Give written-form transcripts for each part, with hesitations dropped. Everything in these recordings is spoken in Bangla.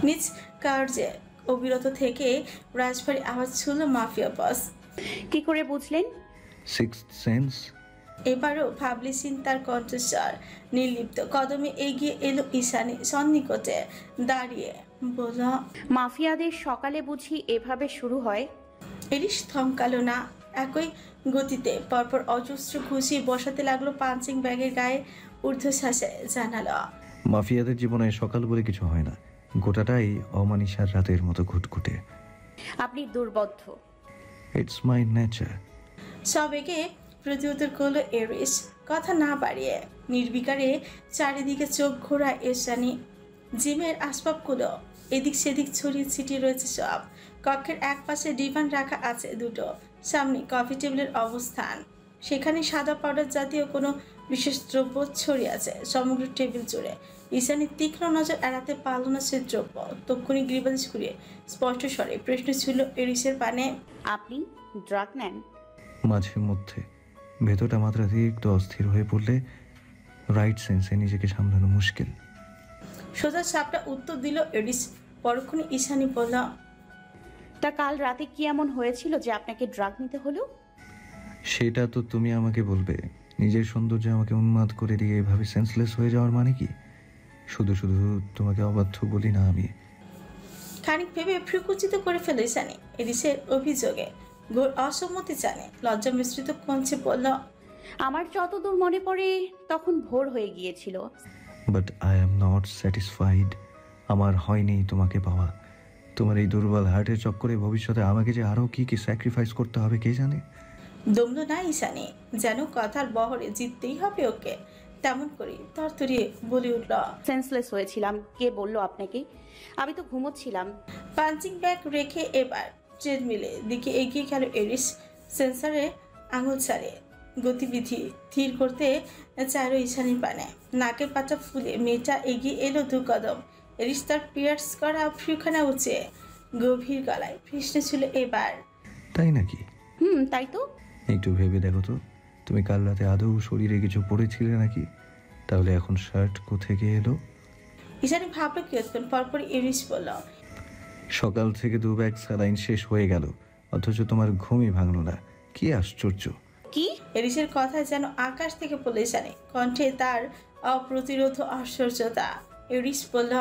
নিজ কার্যে অবিরত থেকে রাজবাড়ি আওয়াজ ছিল মাফিয়া বস। কি করে বুঝলেন? Sixth sense. এবারও ভাবলেছেন তার কণ্ঠস্বর নির্লিপ্ত। কদমে এগিয়ে এলো ঈশানী সন্নিকটে দাঁড়িয়ে বলল, মাফিয়াদের সকালে বুঝি এভাবে শুরু হয়? এরিস থমকালো না। একই গতিতে পরপর অজস্র ঘুষি বসাতে লাগলো পাঞ্চিং ব্যাগের গায়ে। ঊর্ধ্বশ্বাসে জানালো, মাফিয়াদের জীবনে সকাল বলে কিছু হয় না, গোটাটাই অমানিসার রাতের মতো ঘুটঘুটে। আপনি দুর্বোধ্য। It's my nature. সবেগে প্রতিউত্তর করলো এরিস, কথা না বাড়িয়ে। নির্বিকারে চারিদিকে চোখ ঘোরায় ঈশানী। জিমের আসবাবগুলো এদিক সেদিক ছড়িয়ে ছিটিয়ে রয়েছে সব। কক্ষের এক পাশে ডিভান রাখা আছে দুটো, সামনে কফি টেবিলের অবস্থান। সেখানে সাদা পাউডার জাতীয় কোনো বিশেষ দ্রব্য ছড়িয়ে আছে সমগ্র টেবিল জুড়ে। ঈশানী তীক্ষ্ণ নজর এড়াতে পারল না সে দ্রব্য। তক্ষুনি গ্রিবাজ ঘুরিয়ে স্পষ্ট স্বরে প্রশ্ন ছিল এরিসের পানে, আপনি ড্রাগ নেন? মাঝে মধ্যে ভেতরটা মাত্রাতিরিক্ত অস্থির হয়ে পড়লে রাইট সেন্সে নিজেকে সামলানো মুশকিল। সোজা সাপটা উত্তর দিল এরিস। পরক্ষণে ঈশানী বলল, তা কাল রাতে কি এমন হয়েছিল যে আপনাকে ড্রাগ নিতে হলো? সেটা তো তুমি আমাকে বলবে। নিজের সৌন্দর্য আমাকে উন্মাদ করে দিয়ে এভাবে সেন্সলেস হয়ে যাওয়ার মানে কি? শুধু শুধু তোমাকে অবাধ্য বলি না আমি। খানিক ভেবে ফ্রুকুচিত করে ফেলে ঈশানী এরিসের অভিযোগে। ঘোর অসম্মতি জানে, লজ্জা মিশ্রিত কঞ্চে বলল, আমার যতদূর মনে পড়ে তখন ভোর হয়ে গিয়েছিল। But I am not satisfied. আমার হয়নি তোমাকে পাওয়া। তোমার এই দুর্বল হার্টের চক্করে ভবিষ্যতে আমাকে যে আরও কি কি স্যাক্রিফাইস করতে হবে কে জানে। দমল না ঈশানী, যেন কথার বহরে জিততেই হবে ওকে। তেমন করে তরতরিয়ে বলে উঠল, সেন্সলেস হয়েছিলাম। কে বলল আপনাকে? আমি তো ঘুমোচ্ছিলাম। পাঞ্চিং ব্যাগ রেখে এবার ট্রেডমিলে দিকে এগিয়ে গেল এরিস। সেন্সারে আঙুল ছাড়ে গতিবিধি ধীর করতে চাইল ঈশানীর পানে। নাকের পাটা ফুলে মেয়েটা এগিয়ে এলো দু কদম। এরিস তার পিয়ার্স করা ফ্রিখানা উঁচে গভীর গলায় প্রশ্ন ছিল এবার, তাই নাকি? তাই তো। একটু ভেবে দেখো তো, তুমি কাল রাতে আদৌ শরীরে কিছু পড়েছিলে নাকি? তাহলে এখন শার্ট কোথেকে এলো? ঈশানী ভাবলো কিয়ৎক্ষণ পরপর এরিস বলল, সকাল থেকে 2 ব্যাগ স্যালাইন শেষ হয়ে গেল, অথচ তোমার ঘুমই ভাঙলো না। কি আশ্চর্য! কি? এরিসের কথায় যেন আকাশ থেকে পড়লে ঈশানী, কণ্ঠে তার অপ্রতিরোধ আশ্চর্যতা। এরিস বলল,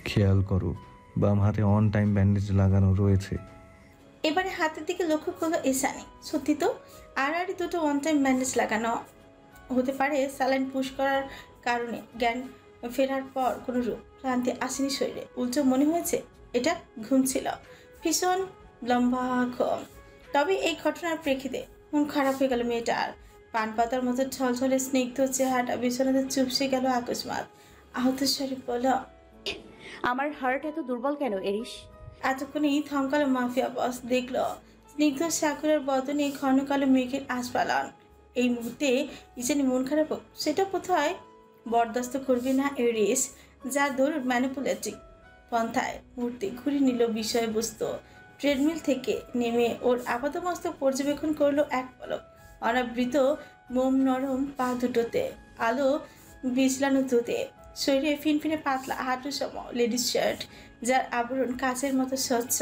খেয়াল করো, বাম হাতে অন টাইম ব্যান্ডেজ লাগানো রয়েছে। এবারে হাতের দিকে লক্ষ্য করলো ঈশানী। সত্যি তো, আড়াআড়ি দুটো ওয়ান টাইম ব্যান্ডেজ লাগানো। হতে পারে স্যালাইন পুশ করার কারণে জ্ঞান ফেরার পর কোনো রূপ ক্লান্তি আসেনি শরীরে। উল্টো মনে হয়েছে এটা ঘুম ছিল, ভীষণ লম্বা ঘুম। তবে এই ঘটনার প্রেক্ষিতে মন খারাপ হয়ে গেল মেয়েটার। পান পাতার মতো ঝলঝলে স্নিগ্ধ চেহারাটা বিছানাতে চুপসে গেল আকস্মাৎ। আহত স্বরে বলল, আমার হার্ট এত দুর্বল কেন এরিস? এতক্ষণেই থমকালো মাফিয়া বস। দেখল স্নিগ্ধ সাকুরের বদনে ঘন কালো মেঘের আশপালন। এই মুহূর্তে ঈশানী মন খারাপ হোক সেটা কোথায় বরদাস্ত করবে না এরিস। যার দরুন ম্যানিপুলেটিভ পন্থায় মুহূর্তে ঘুরে নিল বিষয়বস্তু। ট্রেডমিল থেকে নেমে ওর আপাতমস্তক পর্যবেক্ষণ করলো এক পলক। অনাবৃত মোম নরম পা দুটোতে, আলো বিছলানো দুধে, শরীরে ফিনফিনে পাতলা হাঁটু সম লেডিস শার্ট, যার আবরণ কাচের মতো স্বচ্ছ।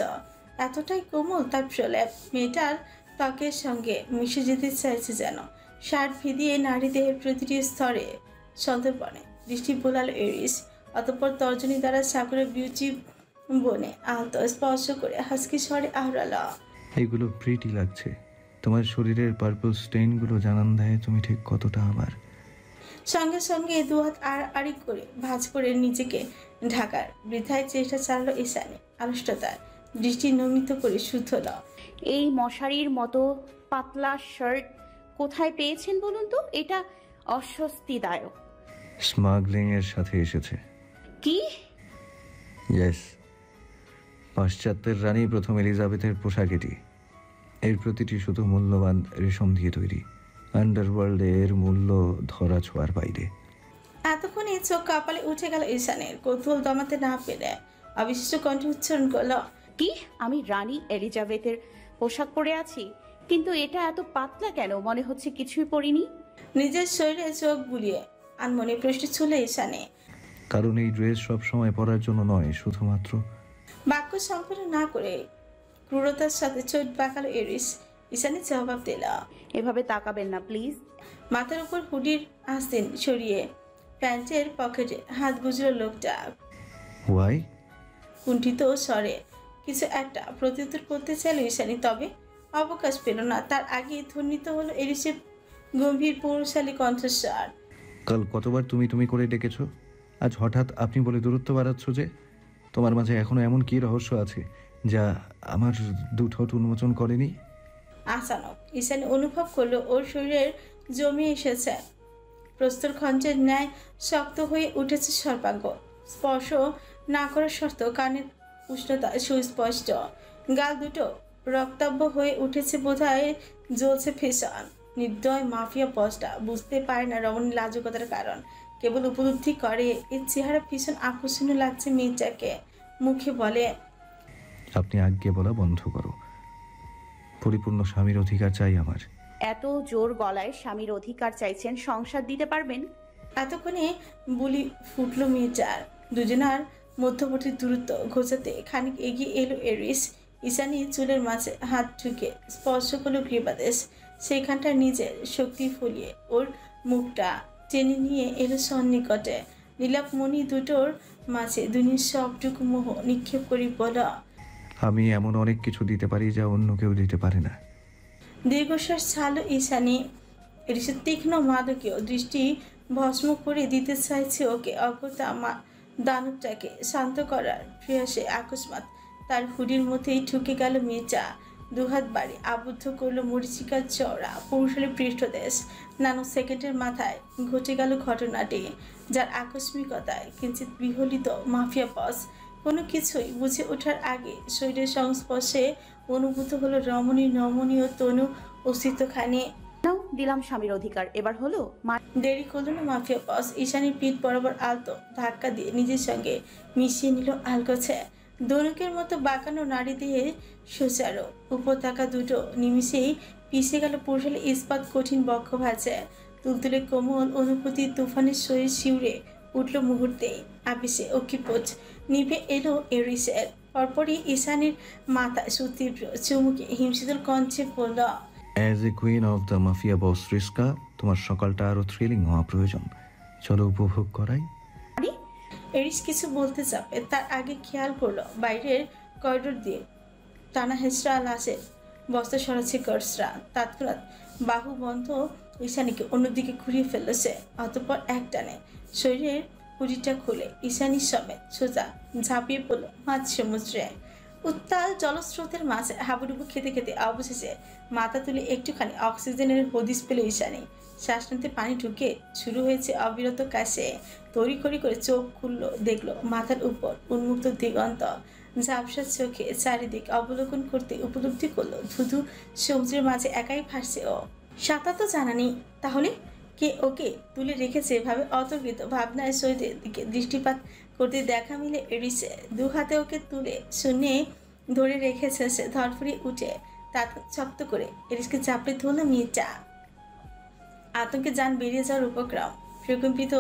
এতটাই কোমল তার প্রলেপ, মেয়েটার ত্বকের সঙ্গে মিশে যেতে চাইছে যেন। শার্ট ভিদিয়ে নারী দেহের প্রতিটি স্তরে সন্তর্পণে দৃষ্টি বোলালো এরিস। অতঃপর তর্জনী দ্বারা সাগরের বিউটি বনে আহত স্পর্শ করে হাসকি স্বরে আহরালো, এগুলো প্রিটি লাগছে। তোমার শরীরের পার্পল স্টেইনগুলো জানান দেয় তুমি ঠিক কতটা আমার। সঙ্গে সঙ্গে দুহাত আড়াআড়ি করে ভাঁজ করে নিজেকে ঢাকার বৃথায় চেষ্টা চালালো ঈশানী। আড়ষ্টতার দৃষ্টি নমিত করে শুধল, এই মশারির মতো পাতলা শার্ট কোথায় পেয়েছেন বলুন তো? এটা অস্বস্তিদায়ক। স্মাগলিং এর সাথে এসেছে। কি? ইয়েস, পাশ্চাত্যের রানী প্রথম এলিজাবেথের পোশাক এটি। এর প্রতিটি শুধু মূল্যবান রেশম দিয়ে তৈরি। আন্ডারওয়ার্ল্ডে এর মূল্য ধরা ছোঁয়ার বাইরে। এতক্ষণে চোখ কপালে উঠে গেল ঈশানের। কৌতূহল দমাতে না পেরে অবিশ্বাস্য কণ্ঠে উচ্চারণ করল, কি? আমি রানী এলিজাবেথের পোশাক পরে আছি, কিন্তু এটা এত পাতলা কেন? মনে হচ্ছে কিছুই পরিনি। নিজের শরীরে চোখ বুলিয়ে আনমনে প্রশ্ন ছুলে ঈশানে। কারণ এই ড্রেস সব সময় পরার জন্য নয়, শুধুমাত্র। বাক্য সম্পূর্ণ না করে ক্রূরতার সাথে চোট বাঁকালো এরিস। ঈশানী জবাব দিল। এভাবে তাকাবেন না প্লিজ। মাথার উপর হুডির আস্তিন সরিয়ে প্যান্টের পকেটে হাত গুজল লোকটা। ওয়াই? কুণ্ঠিত স্বরে কিছু একটা প্রত্যুত্তর করতে চাইল ঈশানী, তবে অবকাশ পেল না। তার আগে ধ্বনিত হলো এরিসের গম্ভীর পৌরশালী কণ্ঠস্বর। কাল কতবার তুমি তুমি করে ডেকেছো, আজ হঠাৎ আপনি বলে দূরত্ব বাড়াচ্ছ যে? তোমার মাঝে এখনো এমন কি রহস্য আছে যা আমার দুঠোঁট উন্মোচন করেনি? আচানক ঈশানী অনুভব করলো ওর শরীরের জমে এসেছে, প্রস্তর খঞ্চের ন্যায় শক্ত হয়ে উঠেছে সর্বাঙ্গ। স্পর্শ না করার শর্ত, কানের উষ্ণতা সুস্পষ্ট, গাল দুটো রক্তাব্য হয়ে উঠেছে, বোধহয় জ্বলছে ভীষণ। নির্দয় মাফিয়া বসটা বুঝতে পারে না রমণীর লাজুকতার কারণ, কেবল উপলব্ধি করে এর চেহারা ভীষণ আকর্ষণীয় লাগছে মেয়েটাকে। মুখে বলে, আপনি আজ্ঞে বলা বন্ধ করো, পরিপূর্ণ স্বামীর অধিকার চাই আমার। এত জোর গলায় স্বামীর অধিকার চাইছেন, সংসার দিতে পারবেন? এতক্ষণে বুলি ফুটলো মেয়েটার। দুজনার মধ্যবর্তী দূরত্ব ঘোচাতে খানিক এগিয়ে এলো এরিস। ঈশানী চুলের মাঝে হাত ঢুকে স্পর্শ করলো গ্রীবাদেশ। সেইখানটা নিজের শক্তি ফলিয়ে ওর মুখটা টেনে নিয়ে এলো সন্নিকটে। নীলাপ মণি দুটোর মাঝে দুনিয়ার সবটুকু মোহ নিক্ষেপ করি বলা, আমি এমন অনেক কিছু দিতে পারি যা অন্য কেউ দিতে পারে না। দীর্ঘশ্বাস ছাড়লো ঈশানী। এরিসের তীক্ষ্ণ মাদকীয় দৃষ্টি ভস্ম করে দিতে চাইছে ওকে। অজ্ঞতা দানবটাকে শান্ত করার প্রয়াসে আকস্মাৎ তার হুডির মধ্যেই ঠুকে গেল মেয়েটা। দুহাত বাড়ি আবদ্ধ করলো মরিচিকার চওড়া পৌরশালী পৃষ্ঠদেশ। নানো সেকেন্ডের মাথায় ঘটে গেল ঘটনাটি, যার আকস্মিকতায় কিঞ্চিত বিহলিত মাফিয়া বস কোনো কিছুই বুঝে ওঠার আগে শরীরের সংস্পর্শে অনুভূত হলো রমণীর নমনীয় তনু অস্তিত্বখানি। নাও, দিলাম স্বামীর অধিকার, এবার হলো? দেরি করল না মাফিয়া বস। ঈশানীর পিঠ বরাবর আলতো ধাক্কা দিয়ে নিজের সঙ্গে মিশিয়ে নিল আলগোছে। দনুকের মতো বাঁকানো নাড়ি দিয়ে সোচারো উপত্যকা দুটো নিমিষেই পিষে গেল পুরুষালী ইস্পাত কঠিন বক্ষ ভাজে। তুলতুলে কোমল অনুভূতির তুফানের শরীর শিউরে উঠল মুহূর্তেই। আবেশে অক্ষিপোচ নিভে এলো এরিসের। পরপরই ঈশানীর মাথায় সুতীব্র চুমুকে হিমশীতল কঞ্চে পড়ল, as a queen of the mafia বস রিস্কা, তোমার সকালটা আরো থ্রিলিং হওয়া প্রয়োজন। চলো উপভোগ করাই। এরিস কিছু বলতে যাবে তার আগে খেয়াল করলো বাইরের করিডোর দিয়ে টানা হেঁচড়া লাশে বস্তা সরাচ্ছে গার্ডসরা। তৎক্ষণাৎ বাহু বন্ধ ঈশানীকে অন্যদিকে ঘুরিয়ে ফেলল সে। অতঃপর এক টানে শরীরের হুডিটা খুলে ঈশানীর সমেত সোজা ঝাঁপিয়ে পড়ল মাঝ সমুদ্রে। উত্তাল জলস্রোতের মাঝে হাবুডুবু খেতে খেতে অবশেষে মাথা তুলে একটুখানি অক্সিজেনের হদিস পেল ঈশানী। শ্বাস নিতে পানি ঢুকে শুরু হয়েছে অবিরত কাশে। তড়িঘড়ি করে চোখ খুলল, দেখলো মাথার উপর উন্মুক্ত দিগন্ত। ঝাপসা চোখে চারিদিক অবলোকন করতে উপলব্ধি করলো ধুধু সমুদ্রের মাঝে একাই ভাসছে ও। সাঁতার তো জানা নেই, তাহলে কে ওকে তুলে রেখেছে? এভাবে অতর্কিত ভাবনায় সৈদের দিকে দৃষ্টিপাত করতে দেখা মিলে এরিসে। দু হাতে ওকে তুলে শূন্যে ধরে রেখেছে সে। ধরফড়ি উঠে তাৎ শক্ত করে এরিসকে চাপড়ে ধরল মেয়েটা। আতঙ্কে যান বেরিয়ে যাওয়ার উপক্রম। প্রকম্পিত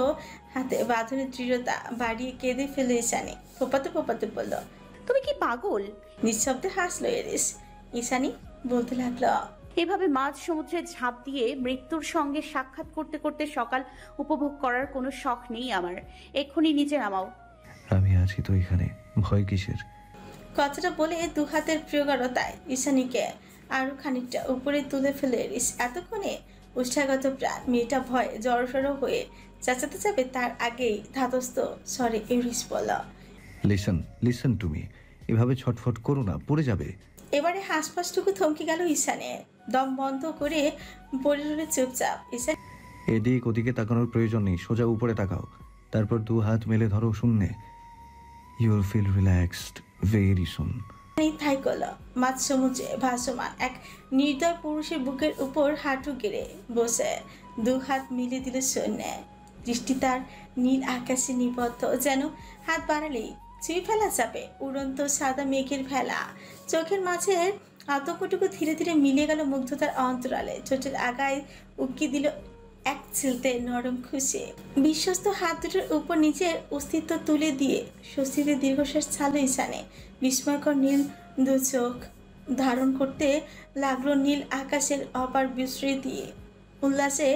হাতে বাঁধনের দৃঢ়তা বাড়িয়ে কেঁদে ফেলে ঈশানী। ফোপাতে ফোপাতে বলল, তুমি কি পাগল? নিঃশব্দে হাসলো এরিস। ঈশানী বলতে লাগলো, এভাবে মাঝ সমুদ্রে ঝাঁপ দিয়ে মৃত্যুর সঙ্গে সাক্ষাৎ করতে করতে সকাল উপভোগ করার কোনো শখ নেই আমার। এক্ষুনি নিচে নামাও। আমি আছি তো এখানে, ভয় কিসের? কথাটা বলে দু হাতের প্রগাঢ়তায় ঈশানীকে আরো খানিকটা উপরে তুলে ফেলে এরিস। এতক্ষণে উৎসাহগত প্রাণ মেয়েটা ভয়ে জড়সড় হয়ে চেঁচাতে যাবে তার আগেই ধাতস্থ স্বরে এরিস বলল, লিসন টু মি, এভাবে ছটফট করো না, পড়ে যাবে। এবারে হাঁসফাঁসটুকু থমকে গেল ঈশানে। দম বন্ধ করে পড়ে রইল চুপচাপ। ঈশান এদিক ওদিকে তাকানোর প্রয়োজন নেই, সোজা উপরে তাকাও, তারপর দু হাত মেলে ধরো শূন্যে। You will feel relaxed very soon. ঠাই করল মাঝ সমুদ্রে ভাসমান এক নির্দয় পুরুষের বুকের উপর হাঁটু গেড়ে বসে দু হাত মিলে দিল শূন্যে। দৃষ্টি তার নীল আকাশে নিবদ্ধ, যেন হাত বাড়ালেই ছুঁয়ে ফেলা যাবে উড়ন্ত সাদা মেঘের ভেলা। চোখের মাঝের আতঙ্কটুকু ধীরে ধীরে মিলে গেল মুগ্ধতার অন্তরালে। ঠোঁটের আগায় উকি দিল এক ছিলতে নরম খুশি। বিশ্বস্ত হাত দুটোর উপর নিজের অস্তিত্ব তুলে দিয়ে স্বস্তিতে দীর্ঘশ্বাস ছাড়ল ঈশানে। বিস্ময়কর নীল দু চোখ ধারণ করতে লাগলো নীল আকাশের অপার বিস্তৃতি দিয়ে। উল্লাসে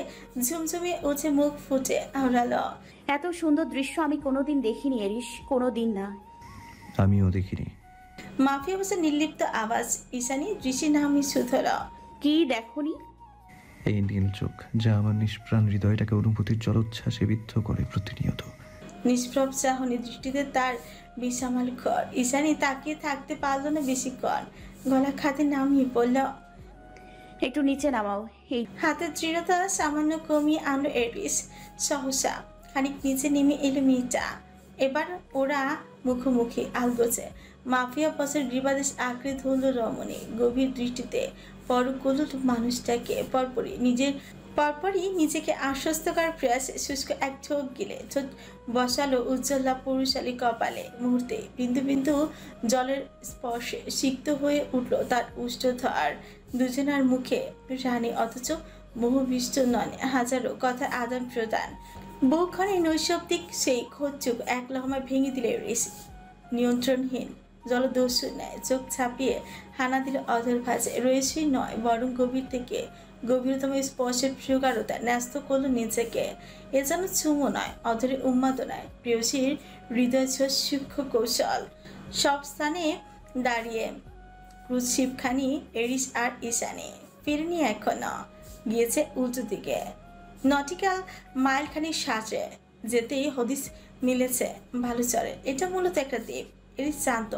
ঝুমঝুমে উঠে মুখ ফুটে আওড়ালো। এত সুন্দর দৃশ্য আমি কোনোদিন দেখিনি এরিস, কোনোদিন না। আমিও দেখিনি। মাফিয়া বসে নির্লিপ্ত আওয়াজ। ঈশানী দৃষ্টি নামি শুধল। কি দেখনি? এই নীল চোখ যা আমার নিষ্প্রাণ হৃদয়টাকে অনুভূতির জলোচ্ছ্বাসে বিদ্ধ করে প্রতিনিয়ত। নিষ্প্রভ চাহনি দৃষ্টিতে তার বিশামাল ঘর। ঈশানী তাকিয়ে থাকতে পারল না বেশিক্ষণ। গলা খাতে নামিয়ে পড়ল। একটু নিচে নামাও। এই হাতের দৃঢ়তা সামান্য কমিয়ে আনলো এরিস। সহসা খানিক নিচে নেমে এলো মেয়েটা। এবার ওরা মুখোমুখি আলগোছে। মাফিয়া বসের গ্রীবাদেশ আঁকড়ে ধরল রমণী গভীর দৃষ্টিতে। পরক করল মানুষটাকে। পরপরই নিজেকে আশ্বস্ত করার প্রয়াসে শুষ্ক এক ঠোক গিলে ঠোঁট বসালো উজ্জ্বলা পুরুষালী কপালে। মুহূর্তে বিন্দু বিন্দু জলের স্পর্শে সিক্ত হয়ে উঠল তার উষ্ঠধর। দুজনার মুখে রানী, অথচ মোহবিষ্ট নন। হাজারো কথার আদান প্রদান। বহুক্ষণে নৈশব্দিক সেই খোঁজচুক এক লহমায় ভেঙে দিলে ঋষি। নিয়ন্ত্রণহীন জলদস্যু নেয় চোখ ছাপিয়ে হানা দিল অধর ভাজে। রয়েছেই নয় বরং গভীর থেকে গভীরতম স্পর্শের প্রগাঢ়তা ন্যস্ত করল নিজেকে। এ যেন চুমো নয়, অধরে উন্মাদনায় প্রেয়সীর হৃদয় সূক্ষ্ম কৌশল। সব স্থানে দাঁড়িয়ে ক্রুজ শিবখানি এরিস আর ঈশানে ফিরেনি এখনো। গিয়েছে উল্টো দিকে। নটিক্যাল মাইলখানি সাজে যেতেই হদিস মিলেছে ভালুচরের। এটা মূলত একটা দ্বীপ। এরিস জানত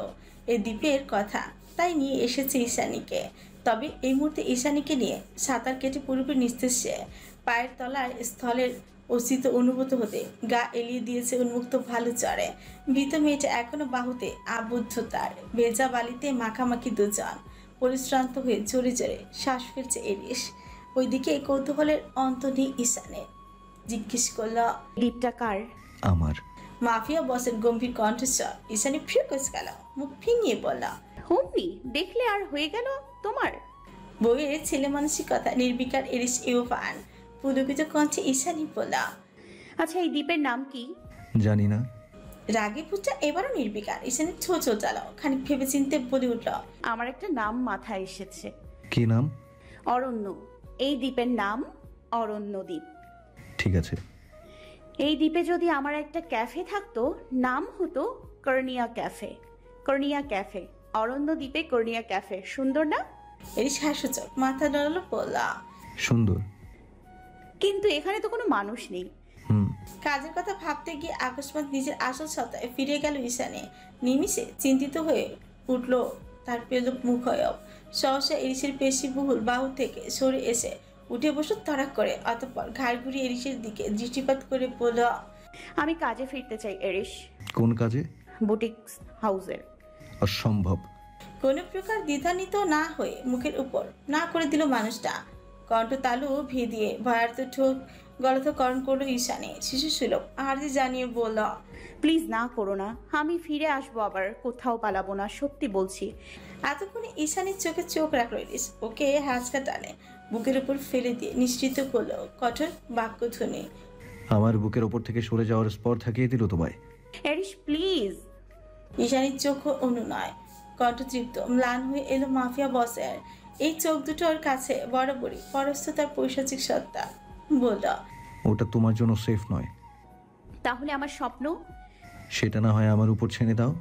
এই দ্বীপের কথা, তাই নিয়ে এসেছে ঈশানীকে। তবে এই মুহূর্তে ঈশানীকে নিয়ে সাঁতার কেটে পুরোপুরি নিস্তেজ সে। পায়ের তলার স্থলের অস্তিত্ব অনুভূত হতে গা এলিয়ে দিয়েছে উন্মুক্ত ভালুচরে। ভীত মেয়েটা এখনো বাহুতে আবদ্ধ তার। ভেজা বালিতে মাখামাখি দুজন। পরিশ্রান্ত হয়ে জোরে জোরে শ্বাস ফেলছে এরিস। ওইদিকে কৌতূহলের অন্ত নেই ঈশানের। জিজ্ঞেস করল, দ্বীপটা কার? আমার। মাফিয়া বসের গম্ভীর কণ্ঠস্বর। ঈশানী ফিরকস গেল, মুখ ফিঙিয়ে বলল, হুমনি দেখলে আর হয়ে গেল তোমার? বউয়ের ছেলে মানসিকতা নির্বিকার এরিস ইউফান। পুলকিত কণ্ঠে ঈশানী বলল, আচ্ছা এই দ্বীপের নাম কি? জানি না। রাগে পুচা এবারও নির্বিকার। ঈশানী ছো চালাও খানিক ভেবে চিনতে বলে উঠল, আমার একটা নাম মাথায় এসেছে। কি নাম? অরণ্য। এই দ্বীপের নাম অরণ্য দ্বীপ। ঠিক আছে। এই দ্বীপে যদি আমার একটা ক্যাফে থাকতো, নাম হতো কর্নিয়া ক্যাফে। কর্নিয়া ক্যাফে, অরণ্য দ্বীপে কর্নিয়া ক্যাফে। সুন্দর না? এরিস হাসুচক মাথা ডরালো, বলল, সুন্দর, কিন্তু এখানে তো কোনো মানুষ নেই। কাজের কথা ভাবতে গিয়ে আকস্মাৎ নিজের আসল সত্তায় ফিরে গেল ঈশানে। নিমিষে চিন্তিত হয়ে উঠল তার পেলক মুখয়ব। সহসা এরিসের পেশিবহুল বাহু থেকে সরে এসে উঠে বসল তড়াক করে। অতঃপর ঘাড় ঘুরিয়ে এরিসের দিকে দৃষ্টিপাত করে বলল, আমি কাজে ফিরতে চাই এরিস। কোন কাজে? বুটিক হাউসের। অসম্ভব। কোনো প্রকার দ্বিধান্বিত না হয়ে মুখের উপর না করে দিল মানুষটা। কণ্ঠ তালু ভেদিয়ে ভয়ার্থ ঠোক গলথকরণ করলো ঈশানে। শিশু সুলভ আর্জি জানিয়ে বলল, প্লিজ না করো না, আমি ফিরে আসবো আবার, কোথাও পালাবো না, সত্যি বলছি। এতক্ষণে ঈশানীর চোখে চোখ রাখলো এরিস। ওকে হাঁচকা টানে বুকের উপর ফেলে দিয়ে নিশ্চিত করলো কঠোর বাক্যধ্বনি। আমার বুকের ওপর থেকে সরে যাওয়ার স্পর থাকিয়ে দিল তোমায়। এরিস প্লিজ। ঈশানীর চোখও অনুনয়, কণ্ঠ তৃপ্ত ম্লান হয়ে এলো মাফিয়া বসের। এই চোখ দুটোর কাছে বরাবরই পরস্ত তার পৈশাচিক সত্তা। বলল, ওটা তোমার জন্য সেফ নয়। তাহলে আমার স্বপ্ন? সেটা না হয় আমার উপর ছেড়ে দাও।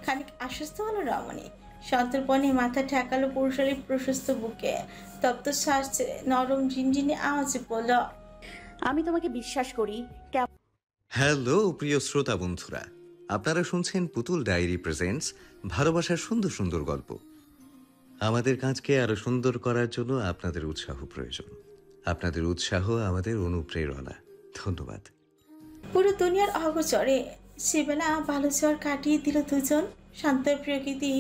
খানিক আশ্বস্ত হলো রমণী। সন্তর্পণে মাথা ঠেকালো পুরুষালী প্রশস্ত বুকে। তপ্ত শ্বাস ছেড়ে নরম ঝিনঝিনে আওয়াজে বলল, আমি তোমাকে বিশ্বাস করি। হ্যালো প্রিয় শ্রোতা বন্ধুরা, আপনারা শুনছেন পুতুল ডায়েরি প্রেজেন্টস ভালোবাসার সুন্দর সুন্দর গল্প। আমাদের কাজকে আরো সুন্দর করার জন্য আপনাদের উৎসাহ প্রয়োজন। আপনাদের উৎসাহ আমাদের অনুপ্রেরণা। ধন্যবাদ। পুরো দুনিয়ার অগোচরে সেবেলা ভালো ঝড় কাটিয়ে দিল দুজন। শান্ত প্রকৃতি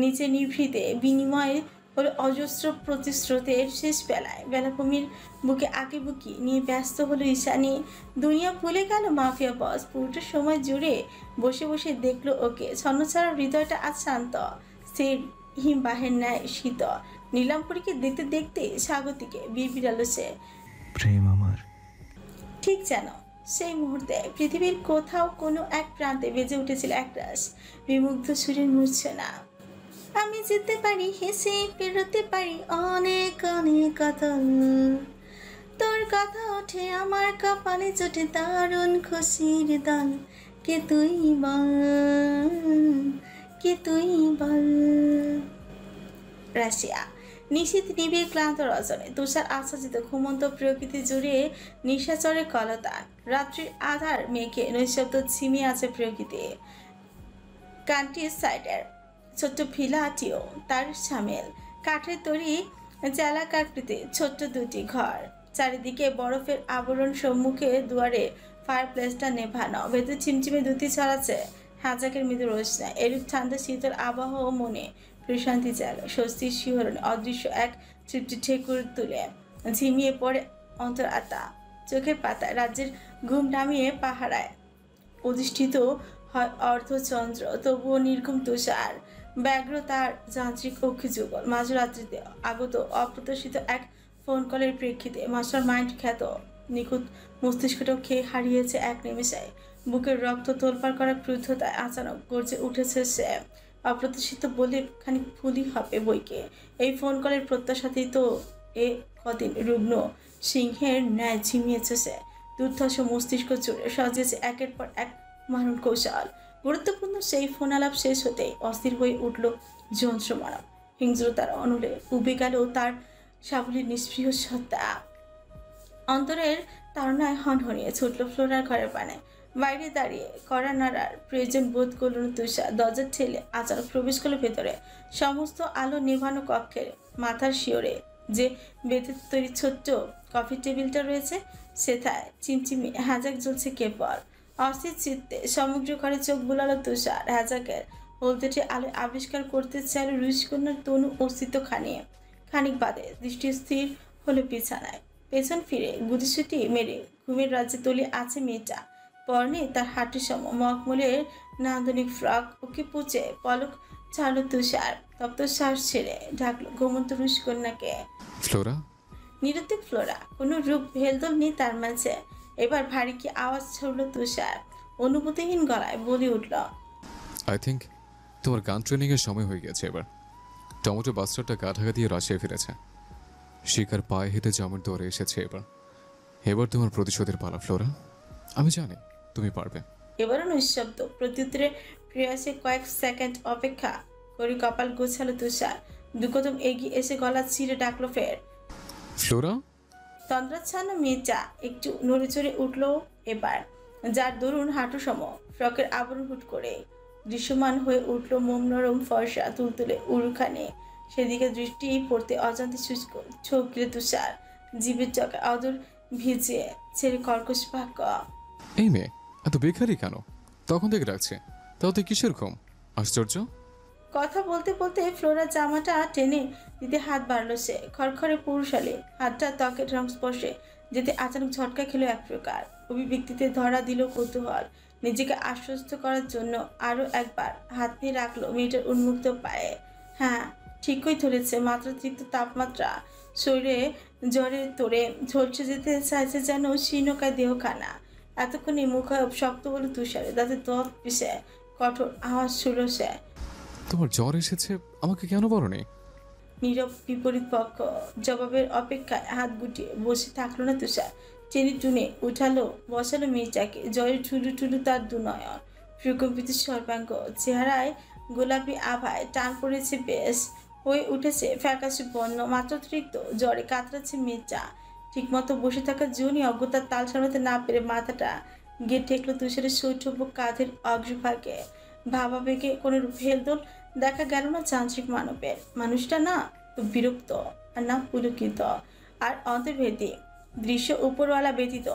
নিচে নিভৃতে বিনিময়ে হলো অজস্র প্রতিশ্রুতের শেষ বেলায় বেলাভূমির বুকে আঁকিবুকি নিয়ে ব্যস্ত হলো ঈশানী। দুনিয়া ভুলে গেল মাফিয়া বস। পুরোটা সময় জুড়ে বসে বসে দেখলো ওকে। ছন্নছাড়া হৃদয়টা আজ শান্ত, স্থির হিমবাহের ন্যায় শীতল। নীলাম্বরীকে দেখতে দেখতে স্বাগতিকে বিড়বিড়ালো সে। প্রেম আমার ঠিক যেন সেই মুহূর্তে পৃথিবীর কোথাও কোনো এক প্রান্তে বেজে উঠেছিল একরাশ বিমুগ্ধ সুরের মূর্ছনা। আমি যেতে পারি হেসে, পেরোতে পারি অনেক অনেক অতল, তোর কথা ওঠে আমার কপালে চোটে দারুণ খুশির দল, কে তুই বল, কে তুই বল। রাশিয়া নিশীথ নিবিড় ক্লান্ত রজনে তুষার আচ্ছাদিত ঘুমন্ত প্রকৃতি জুড়ে নিশাচরে কলতান। রাত্রির আধার মেঘে নৈশব্দ ঝিমিয়ে আছে প্রকৃতি। কান্ট্রি সাইডের ছোট্ট ভিলাটিও তার সামিল। কাঠের তৈরি চালাকাকৃতি ছোট্ট দুটি ঘর, চারিদিকে বরফের আবরণ, সম্মুখে দুয়ারে ফায়ারপ্লেসটা নেভানো, ভেতর চিমচিমে দুটি ছড়াচ্ছে হাজাকের মৃদু রোশনা। এরূপ ঠান্ডা শীতল আবহাওয়া মনে প্রশান্তি জাগে, স্বস্তির শিহরণে অদৃশ্য এক তৃপ্তি ঠেকুর তুলে ঝিমিয়ে পড়ে অন্তর আত্মা। চোখের পাতায় রাজ্যের ঘুম নামিয়ে পাহারায় অধিষ্ঠিত হয় অর্ধচন্দ্র, তবুও নির্ঘুম তুষার ব্যগ্র তার যান্ত্রিক অক্ষিযুগল। মাঝরাত্রিতে আগত অপ্রত্যাশিত এক ফোন কলের প্রেক্ষিতে মাস্টার মাইন্ড খ্যাত নিখুঁত মস্তিষ্কটাও খেয়ে হারিয়েছে এক নিমেষে। বুকের রক্ত তোলপাড় করা ক্রুদ্ধতায় আচানক গর্জে উঠেছে সে। অপ্রত্যাশিত বলে খানিক ভুলই হবে বইকে, এই ফোন কলের প্রত্যাশাতেই তো এ কদিন রুগ্ন সিংহের ন্যায় ঝিমিয়েছে সে। দুর্ধর্ষ মস্তিষ্ক জুড়ে সাজিয়েছে একের পর এক মারণ কৌশল। গুরুত্বপূর্ণ সেই ফোন আলাপ শেষ হতেই অস্থির হয়ে উঠল যন্ত্রমানব। হিংস্রতার অনলে উবে গেল তার সাবলীর নিষ্পৃহ সত্তা। অন্তরের তাড়নায় হনহনিয়ে ছুটল ফ্লোরার ঘরের পানে। বাইরে দাঁড়িয়ে কড়া নাড়ার প্রয়োজন বোধ করল না তুষার। দরজা ঠেলে আচানক প্রবেশ করল ভেতরে। সমস্ত আলো নেভানো কক্ষের মাথার শিওরে যে বেতের তৈরি ছোট্ট কফি টেবিলটা রয়েছে, সেথায় চিমচিমি হ্যাজাক জ্বলছে কেবল। অস্থির চিত্তে সমগ্র ঘরে চোখ বুলালো তুষার। হ্যাজাকের হলদেটে আলোয় আবিষ্কার করতে চাইল রুশকন্যার তনু অস্তিত্ব খানিয়ে। খানিক বাদে দৃষ্টি স্থির হলো বিছানায়। পেছন ফিরে গুদিসুটি মেরে ঘুমের রাজ্যে তলিয়ে আছে মেয়েটা। পরনে তার হাঁটু সম মখমলের নান্দনিক ফ্রক। ওকে পুচে পলক ছাড়ল তুষার। তপ্ত শ্বাস ছেড়ে ঢাকলো ঘুমন্ত রুশকন্যাকে। ফ্লোরা? নিরুত্তিক ফ্লোরা, কোনো রূপ হেলদোল নেই তার মাঝে। এবার ভারী কি আওয়াজ ছড়ল তুষার। অনুভূতিহীন গলায় বলে উঠল, আই থিঙ্ক তোমার গান ট্রেনিংয়ের সময় হয়ে গেছে এবার। টমেটো বাস্টারটা গা ঢাকা দিয়ে রাশিয়া ফিরেছে। শিকার পায়ে হেঁটে জামের দৌড়ে এসেছে এবার। এবার তোমার প্রতিশোধের পালা ফ্লোরা। আমি জানি তুমি পারবে। এবারও নিঃশব্দ প্রত্যুত্তরে প্রিয়াসে কয়েক সেকেন্ড অপেক্ষা করে কপাল গোছালো তুষার। দু কদম এগিয়ে এসে গলা ছিঁড়ে ডাকলো ফের। ফ্লোরা? তন্দ্রাচ্ছন্ন মেয়েটা একটু নড়ে চড়ে উঠল এবার, যার দরুন হাঁটু সম ফ্রকের আবরণ হুট করে দৃশ্যমান হয়ে উঠল মোম নরম ফর্সা তুলতুলে উরুখানে। সেদিকে দৃষ্টি পড়তে অজান্তে শুষ্ক চোখ গিলে তুষার জীবের চকা অদূর ভিজিয়ে ছেড়ে কর্কশ বাক্য, এই মেয়ে এত বেকারি কেন? তখন থেকে রাখছে, তাও তো কিসের ঘুম? আশ্চর্য। কথা বলতে বলতে ফ্লোরা জামাটা টেনে দিতে হাত বাড়ল সে। খড়খড়ে পুরুষালে হাতটা ত্বকের সংস্পর্শে যেতে আচানক ঝটকা খেলো এক প্রকার। অভিব্যক্তিতে ধরা দিল কৌতূহল। নিজেকে আশ্বস্ত করার জন্য আরও একবার হাত নিয়ে রাখলো মেয়েটার উন্মুক্ত পায়ে। হ্যাঁ, ঠিকই ধরেছে, মাত্রাতিরিক্ত তাপমাত্রা শরীরে জ্বরে তোড়ে ঝলসে যেতে চাইছে যেন শীর্ণকায় দেহখানা। এতক্ষণে মুখায়ব শক্ত হলো তুষারে, দাঁতে ত্বক পিষে কঠোর আওয়াজ শুনল সে। তোমার জ্বর এসেছে, আমাকে কেন বলনি? নীরব বিপরীত পক্ষ জবাবের অপেক্ষায় হাত গুটিয়ে বসে থাকলো না তুষার। টেনে টুনে উঠালো বসালো মেয়েটাকে। জয়ের ঠুলু ঠুলু তার দুনয়ন, প্রকম্পিত সর্বাঙ্গ, চেহারায় গোলাপি আভায় টান পড়েছে, বেশ হয়ে উঠেছে ফ্যাকাশে বন্য। মাত্রাতিরিক্ত জ্বরে কাতরাচ্ছে মেয়েটা। ঠিকমতো বসে থাকার জন্যই অজ্ঞতার তাল সামলাতে না পেরে মাথাটা গিয়ে ঠেকলো তুষারের শৈঠব্য কাঁধের অগ্রভাগে। ভাবাবেগে কোনো হেলদোল দেখা গেল না যান্ত্রিক মানবের। মানুষটা না তো বিরক্ত আর না পুলকিত আর অন্তর্ভেদী। দৃশ্য উপরওয়ালা ব্যতীত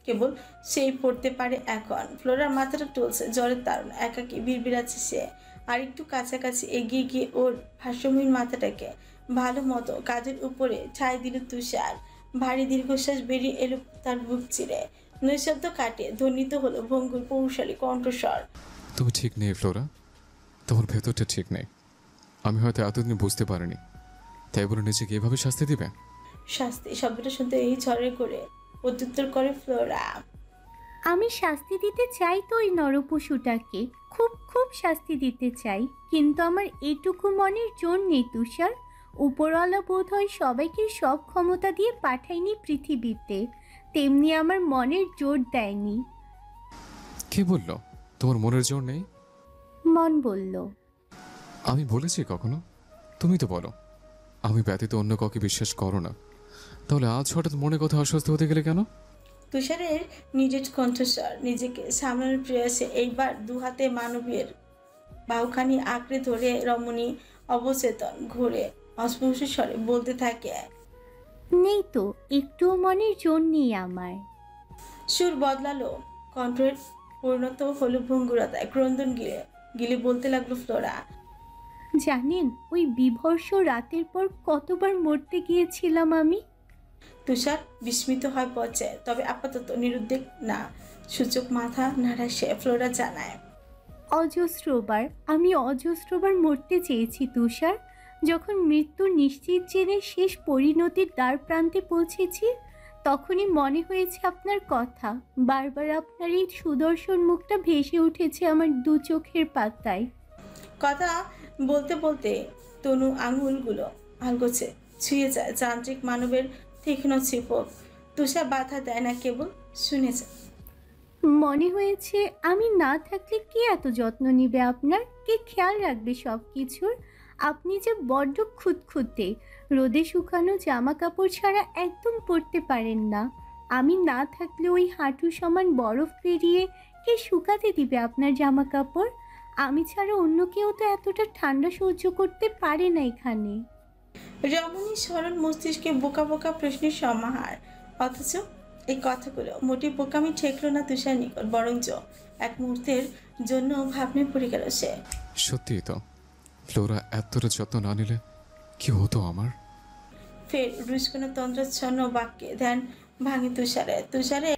কেবল সেই পড়তে পারে এখন। ফ্লোরার মাথাটা টলছে জ্বরের তারণ, একাকি বিড়বিড়াচ্ছে সে। আর একটু কাছাকাছি এগিয়ে গিয়ে ওর ভাষ্যমহীন মাথাটাকে ভালো মতো কাঁধের উপরে ঠাঁই দিল তুষার। ভারী দীর্ঘশ্বাস বেরিয়ে এলো তার বুক চিরে। নৈশব্দ কাটে ধ্বনিত হলো ভঙ্গুর পৌরশালী কণ্ঠস্বর, তুমি ঠিক নেই ফ্লোরা, তোমার ভেতরটা ঠিক নেই। আমি হয়তো এতদিন বুঝতে পারিনি, তাই বলে নিজেকে এভাবে শাস্তি দিবে? শাস্তি শব্দটা শুনতে এই ঝড়ের করে প্রত্যুত্তর করে ফ্লোরা। আমি শাস্তি দিতে চাই তো ওই নরপশুটাকে, খুব খুব শাস্তি দিতে চাই, কিন্তু আমার এটুকু মনের জোর নেই তুষার। উপরওয়ালা বোধ হয় সবাইকে সব ক্ষমতা দিয়ে পাঠায়নি পৃথিবীতে, তেমনি আমার মনের জোর দেয়নি। কি বললো? তোমার মনের জোর নেই? মন বলল। আমি বলেছি কখনো? তুমি তো বলো আমি ব্যতীত অন্য কাউকে বিশ্বাস করো না, তাহলে আজ হঠাৎ মনে কথা অস্বস্তি হতে গেলে কেন? তুষারের নিজের কণ্ঠস্বর নিজেকে সামলানোর প্রয়াসে এইবার দুহাতে মানবীর বাহুখানি আঁকড়ে ধরে রমণী অবচেতন ঘুরে অস্পষ্ট স্বরে বলতে থাকে। নেই তো, একটুও মনের জোর নেই আমার। সুর বদলালো, কণ্ঠের পরিণত হলো ভঙ্গুরতায়। ক্রন্দন গিলে গিলে বলতে লাগলো ফ্লোরা। জানেন ওই বিভৎস রাতের পর কতবার মরতে গিয়েছিলাম আমি। তুষার বিস্মিত হয় পচে, তবে আপাতত নিরুদ্বেগ না, সূচক মাথা নাড়া সে। ফ্লোরা জানায়, অজস্রবার, আমি অজস্রবার মরতে চেয়েছি তুষার। যখন মৃত্যুর নিশ্চিত জেনে শেষ পরিণতির দ্বার প্রান্তে পৌঁছেছি, তখনই মনে হয়েছে আপনার কথা। বারবার আপনার এই সুদর্শন মুখটা ভেসে উঠেছে আমার দু চোখের পাতায়। কথা বলতে বলতে তনু আঙুলগুলো আলগোছে ছুঁয়ে যায় যান্ত্রিক মানবের তীক্ষ্ণ চিপক। তুষার বাধা দেয় না, কেবল শুনেছে। মনে হয়েছে আমি না থাকলে কে এত যত্ন নিবে আপনার, কে খেয়াল রাখবে সব কিছুর। আপনি যে বড্ড খুঁতখুঁতে, রোদে শুকানো জামা কাপড় ছাড়া একদম পরতে পারেন না। আমি না থাকলে ওই হাঁটু সমান বরফ পেরিয়ে কে শুকাতে দিবে আপনার জামা কাপড়? আমি ছাড়া অন্য কেউ তো এতটা ঠান্ডা সহ্য করতে পারে না এখানে। রমণী সরল মস্তিষ্কে বোকা বোকা প্রশ্নের সমাহার, অথচ এই কথাগুলো মোটে বোকামি ঠেকলো না তুষার নিকট, বরঞ্চ এক মুহূর্তের জন্য ভাবনায় পড়ে গেল সে। সত্যিই তো, ফ্লোরা এতটা যত্ন না নিলে কি হতো আমার? ফের রুস্কোনো তন্ত্রচ্ছন্ন বাক্যে ধ্যান ভাঙে তুষারে।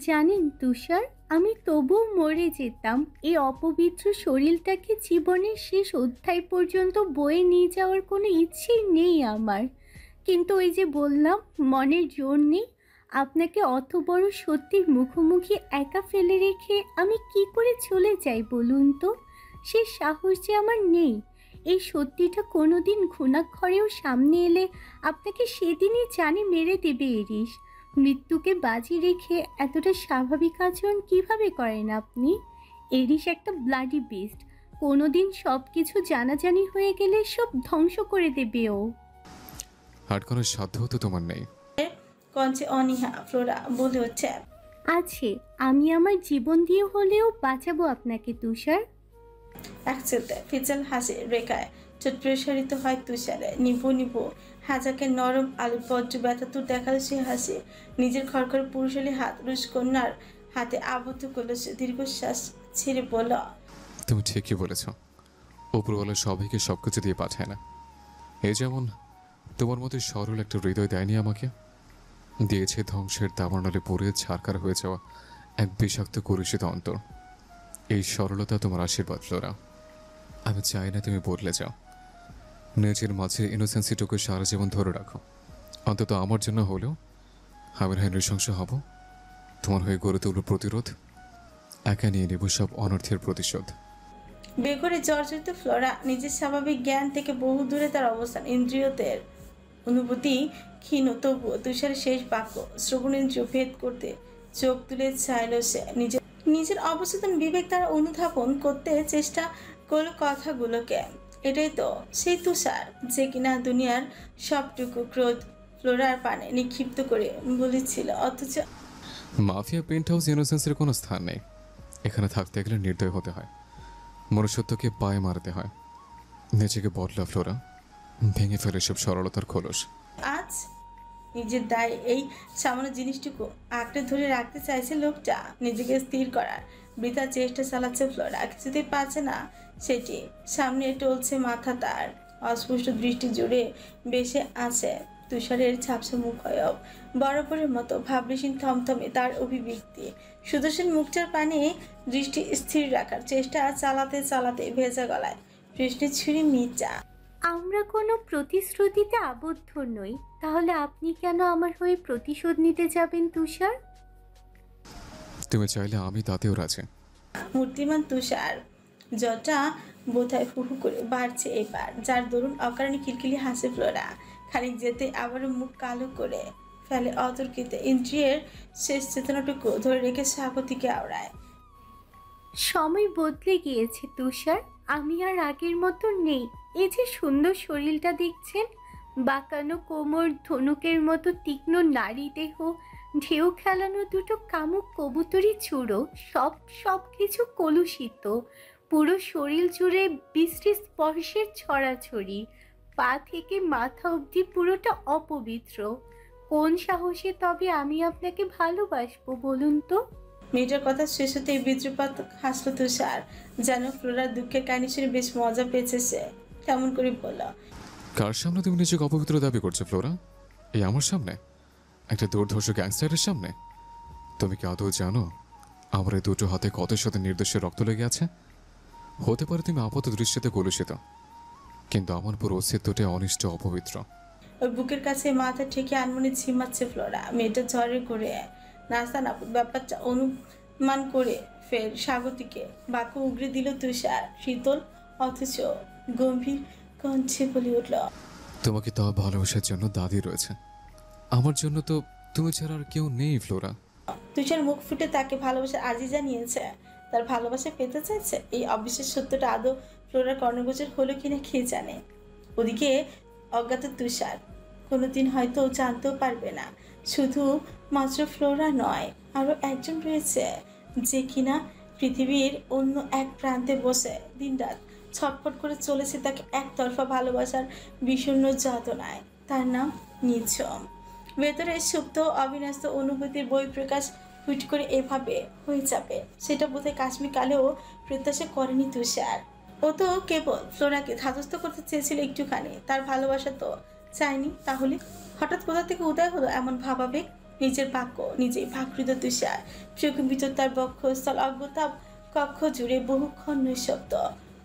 জানেন তুষার, আমি তবুও মরে যেতাম এই অপবিত্র শরীরটাকে জীবনের শেষ অধ্যায় পর্যন্ত বয়ে নিয়ে যাওয়ার কোনো ইচ্ছেই নেই আমার। কিন্তু ওই যে বললাম মনের জোর নেই। আপনাকে অত বড় সত্যির মুখোমুখি একা ফেলে রেখে আমি কি করে চলে যাই বলুন তো? সে সাহস যে আমার নেই। এই সত্যিটা কোনোদিন ঘুণাক্ষরেও সামনে এলে আপনাকে সেদিনই জানে মেরে দেবে এরিস। মৃত্যুকে বাজি রেখে এতটা স্বাভাবিক আচরণ কিভাবে করেন আপনি? এরিস একটা ব্লাডি বিস্ট, কোনোদিন সব কিছু জানাজানি হয়ে গেলে সব ধ্বংস করে দেবে ও। আর কোনো সাধ্য তো তোমার নেই। কঞ্চে অনীহা। ফ্লোরা বলে হচ্ছে, আছে, আমি আমার জীবন দিয়ে হলেও বাঁচাবো আপনাকে তুষার। এক চলতে ফিচল হাসি রেখায় চোট প্রসারিত হয় তুষারে। নিভু নিভু হাজাকে নরম আলু বজ্র ব্যথাতুর দেখালো সে হাসি। নিজের খড়খড় পুরুষালী হাত রুশকন্যার হাতে আবদ্ধ করলো সে। দীর্ঘশ্বাস ছেড়ে বলল, তুমি ঠিকই বলেছ, উপরওয়ালা সবাইকে সবকিছু দিয়ে পাঠায় না। এই যেমন তোমার মতো সরল একটা হৃদয় দেয়নি আমাকে, দিয়েছে ধ্বংসের দাবানলে পড়ে ছারকার হয়ে যাওয়া এক বিষাক্ত কুরুষিত অন্তর। এই সরলতা তোমার আশীর্বাদ ফ্লোরা। আমি চাই না তুমি বদলে যাও, নিজের মাঝে ইনোসেন্সিটুকু সারা জীবন ধরে রাখো। অন্তত আমার জন্য হলেও আমি হয় নৃশংস হব, তোমার হয়ে গড়ে তুলব প্রতিরোধ, একা নিয়ে নেব সব অনর্থের প্রতিশোধ। বেঘরে জর্জরিত ফ্লোরা নিজের স্বাভাবিক জ্ঞান থেকে বহু দূরে তার অবস্থান। ইন্দ্রিয়তের অনুভূতি ক্ষীণ, তবুও তুষারের শেষ বাক্য শ্রবণেন্দ্রিয় ভেদ করতে চোখ তুলে চাইল সে। নিজের অবচেতন বিবেক দ্বারা অনুধাবন করতে চেষ্টা করলো কথাগুলোকে। এটাই তো সেই তুষার যে কিনা দুনিয়ার সবটুকু ক্রোধ ফ্লোরার পানে নিক্ষিপ্ত করে বলেছিল, অথচ মাফিয়া পেন্ট হাউস ইনোসেন্সের কোনো স্থান নেই। এখানে থাকতে গেলে নির্দয় হতে হয়, মনুষ্যত্বকে পায়ে মারতে হয়। নিজেকে বদলা ফ্লোরা, ভেঙে ফেলে সব সরলতার খোলস। আজ নিজের দায় এই সামান্য জিনিসটুকু আঁকড়ে ধরে রাখতে চাইছে লোকটা। নিজেকে স্থির করার বৃথা চেষ্টা চালাচ্ছে ফ্লোরা, কিছুতেই পাচ্ছে না সেটি। সামনে টলছে মাথা তার, অস্পষ্ট দৃষ্টি জুড়ে বেসে আছে তুষারের ঝাপসা মুখায়ব। বরাবরের মতো ভাবলেশীন থমথমে তার অভিব্যক্তি। সুদর্শন মুখটার পানে দৃষ্টি স্থির রাখার চেষ্টা চালাতে চালাতে ভেজা গলায় প্রশ্নের ছুরি মির্জা। আমরা কোনো প্রতিশ্রুতিতে আবদ্ধ নই, তাহলে আপনি কেন আমার হয়ে প্রতিশোধ নিতে যাবেন তুষার? তুমি চাইলে আমি তাতেও রাজি। মূর্তিমান তুষার যটা বোধহয় হুহু করে বাড়ছে এবার, যার দরুন অকারণে খিলখিলি হাসে ফ্লোরা। খানিক যেতে আবারও মুখ কালো করে ফেলে অতর্কিতে। ইন্দ্রিয়ের শেষ চেতনাটুকু ধরে রেখে স্বাগতিকে আওড়ায়। সময় বদলে গিয়েছে তুষার, আমি আর আগের মতো নেই। এই যে সুন্দর শরীরটা দেখছেন, বাঁকানো কোমর, ধনুকের মতো তীক্ষ্ণ নারী দেহ, ঢেউ খেলানো দুটো কামুক কবুতরি চূড়ো, সব কিছু কলুষিত। পুরো শরীর জুড়ে বৃষ্টি স্পর্শের ছড়াছড়ি, পা থেকে মাথা অবধি পুরোটা অপবিত্র। কোন সাহসে তবে আমি আপনাকে ভালোবাসবো বলুন তো? মেয়েটার কথা শেষ হতেই বিদ্রুপাত হাসল তুষার, যেন ফ্লোরার দুঃখের কাহিনী শুনে বেশ মজা পেয়েছে সে। কেমন করে বলল, কার সামনে তুমি নিজেকে অপবিত্র দাবি করছো ফ্লোরা? এই আমার সামনে? একটা দুর্ধর্ষ গ্যাংস্টারের সামনে? তুমি কি আদৌ জানো আমার এই দুটো হাতে কত শত নির্দোষের রক্ত লেগে আছে? হতে পারে তুমি আপাত দৃষ্টিতে কলুষিত, কিন্তু আমার পুরো অস্তিত্বটা অনিষ্ট, অপবিত্র। ওই বুকের কাছে মাথা ঠেকে আনমনে ঝিমাচ্ছে ফ্লোরা। মেয়েটা ঝড়ে করে নাস্তা নাপুত ব্যাপারটা অনুমান করে ফের স্বাগতিকে বাক্য উগড়ে দিল তুষার শীতল অথচ গম্ভীর কণ্ঠে বলে উঠল, তোমাকে তো ভালোবাসার জন্য দাদি রয়েছে, আমার জন্য তো তুমি ছাড়া আর কেউ নেই ফ্লোরা। তুষার মুখ ফুটে তাকে ভালোবাসার আর্জি জানিয়েছে, তার ভালোবাসা পেতে চাইছে। এই অবিশ্বাস সত্যটা আদৌ ফ্লোরার কর্ণগোচর হলো কিনা কে জানে। ওদিকে অজ্ঞাত তুষার কোনোদিন হয়তো জানতেও পারবে না, শুধু মাত্র ফ্লোরা নয়, আরও একজন রয়েছে যে কিনা পৃথিবীর অন্য এক প্রান্তে বসে দিনরাত ছটফট করে চলেছে তাকে একতরফা ভালোবাসার বিষণ্ণ যাতনায়। তার নাম নিঝুম। ভেতরে সুপ্ত অবিনস্ত অনুভূতির বহিঃপ্রকাশ হুট করে এভাবে হয়ে যাবে, সেটা বোধহয় কাশ্মীর কালেও প্রত্যাশা করেনি তুষার। ও তো কেবল ফ্লোরাকে ধাতস্থ করতে চেয়েছিল একটুখানি, তার ভালোবাসা তো চায়নি। তাহলে হঠাৎ কোথা থেকে উদয় হলো এমন ভাবাবেগ? নিজের বাক্য নিজেই ভাকৃত তুষার। প্রকম্পিত তার বক্ষস্থল, অজ্ঞতা কক্ষ জুড়ে বহুক্ষণ নিঃশব্দ।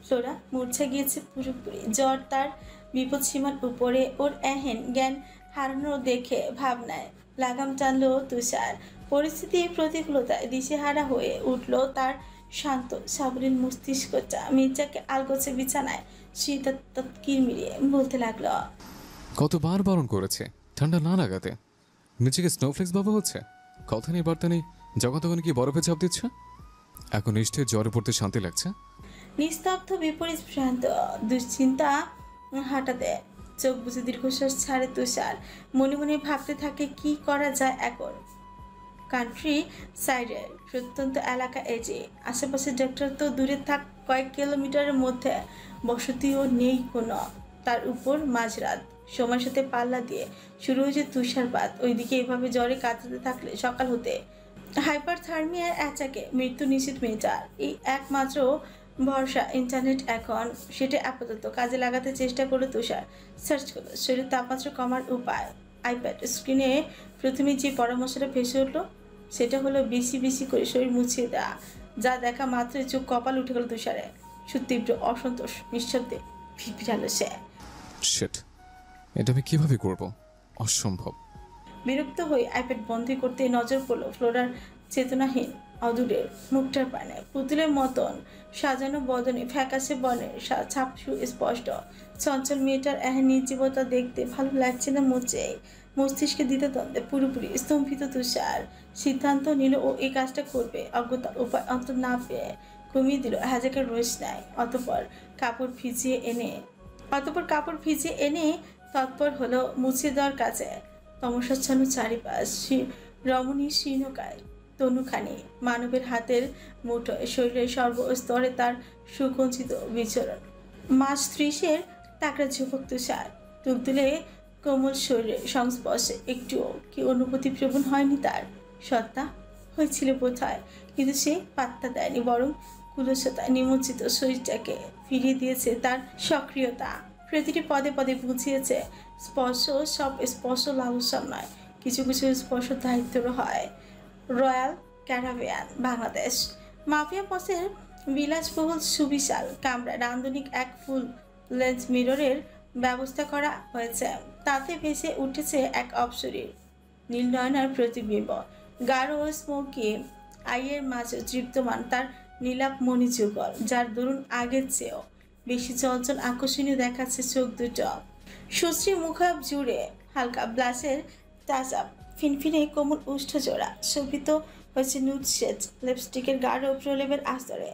ফ্লোরা মূর্ছা গিয়েছে পুরোপুরি, জ্বর তার বিপদ সীমার উপরে। ওর এহেন জ্ঞান হারানো দেখে ভাবনায় লাগাম টানলো তুষার। পরিস্থিতি প্রতিকূলতায় দিশেহারা হয়ে উঠল তার শান্ত সাবলীল মস্তিষ্কটা। মির্জাকে আলগোছে বিছানায় শীত কিরমিরিয়ে বলতে লাগলো, কতবার বারণ করেছে ঠান্ডা না লাগাতে, নিজেকে স্নোফ্লেক্স ভাবা হচ্ছে। কথা নেই বার্তা নেই, যখন তখন কি বরফে চাপ দিচ্ছে। এখন নিশ্চয়ই জ্বরে পড়তে শান্তি লাগছে। নিস্তব্ধ বিপরীত ভ্রান্ত দুশ্চিন্তা হাঁটাতে চোখ বুঝে দীর্ঘশ্বাস ছাড়ে তুষার। মনে মনে ভাবতে থাকে কি করা যায় এখন। কান্ট্রি সাইডের প্রত্যন্ত এলাকা এজে আশেপাশে ডাক্তার তো দূরে থাক, কয়েক কিলোমিটারের মধ্যে বসতিও নেই কোনো। তার উপর মাঝরাত, সময়ের সাথে পাল্লা দিয়ে শুরু হয়েছে তুষারপাত। ওইদিকে এভাবে জ্বরে কাঁদতে থাকলে সকাল হতে হাইপারথার্মিয়ার অ্যাটাকে মৃত্যু নিশ্চিত মেয়েটার। এই একমাত্র ভরসা ইন্টারনেট এখন, সেটা আপাতত কাজে লাগাতে চেষ্টা করলো তুষার। সার্চ করলো শরীর তাপমাত্রা কমার উপায়। আইপ্যাড স্ক্রিনে প্রথমে যে পরামর্শটা ভেসে উঠলো সেটা হলো বেশি বেশি করে শরীর মুছিয়ে দেওয়া। যা দেখা মাত্রই চোখ কপাল উঠে গেল তুষারে। সুতীব্র অসন্তোষ নিঃশব্দে ফিরফিরালো সে। শিট, এটা আমি কিভাবে করব? অসম্ভব। বিরক্ত হয়ে আইপ্যাড বন্ধ করতে নজর পড়লো ফ্লোরার চেতনাহীন অদূরের মুখটার পানে। পুতুলের মতন সাজানো বদনে ফ্যাকাশে বর্ণের ছাপ স্পষ্ট। চঞ্চল মেয়েটার নির্জীবতা দেখতে ভালো লাগছে না মোটেই। মস্তিষ্কে দিতে দ্বন্দ্বে পুরোপুরি স্তম্ভিত তুষার। সিদ্ধান্ত নিল ও এই কাজটা করবে। অজ্ঞতা উপায় অন্ত না পেয়ে কমিয়ে দিল হ্যাজাকের রোশনাই। অতপর কাপড় ভিজিয়ে এনে তৎপর হলো মুছে দেওয়ার কাছে। তমসাচ্ছন্ন চারিপাশ রমণীর শীর্ণকায় তনুখানি, মানবের হাতের মুঠোয়, শরীরের সর্বস্তরে তার সুকঞ্চিত বিচরণ। মাস 30-এর তাকড়া যুবক তুষার। তুলতুলে কোমল শরীরের সংস্পর্শে একটুও কি অনুভূতি প্রবণ হয়নি তার? সত্তা হয়েছিল বোধহয়, কিন্তু সে পাত্তা দেয়নি, বরং কুলসতায় নিমজ্জিত শরীরটাকে ফিরিয়ে দিয়েছে তার সক্রিয়তা। প্রতিটি পদে পদে বুঝিয়েছে স্পর্শ সব স্পর্শ লালসাম নয়, কিছু কিছু স্পর্শ দায়িত্বর হয়। রয়্যাল ক্যারাভিয়ান বাংলাদেশ। মাফিয়া বসের বিলাসবহুল সুবিশাল কামরা, নান্দনিক এক ফুল লেন্স মিররের ব্যবস্থা করা হয়েছে। তাতে ভেসে উঠেছে এক অপসরীর নীল নয়নার প্রতিবিম্ব। গাঢ় স্মোকি আইয়ের মাঝে তৃপ্তমান তার নীলাপ মণিযুগল, যার দরুন আগের চেয়েও বেশি চঞ্চল আকর্ষণীয় দেখাচ্ছে চোখ দুটো। সুশ্রী মুখাব জুড়ে হালকা ব্লাশের তাজা ফিনফিনে কোমল উষ্ঠ জোড়া শোভিত হয়েছে নুড শেড লিপস্টিকের গাঢ় প্রলেপের আস্তরে।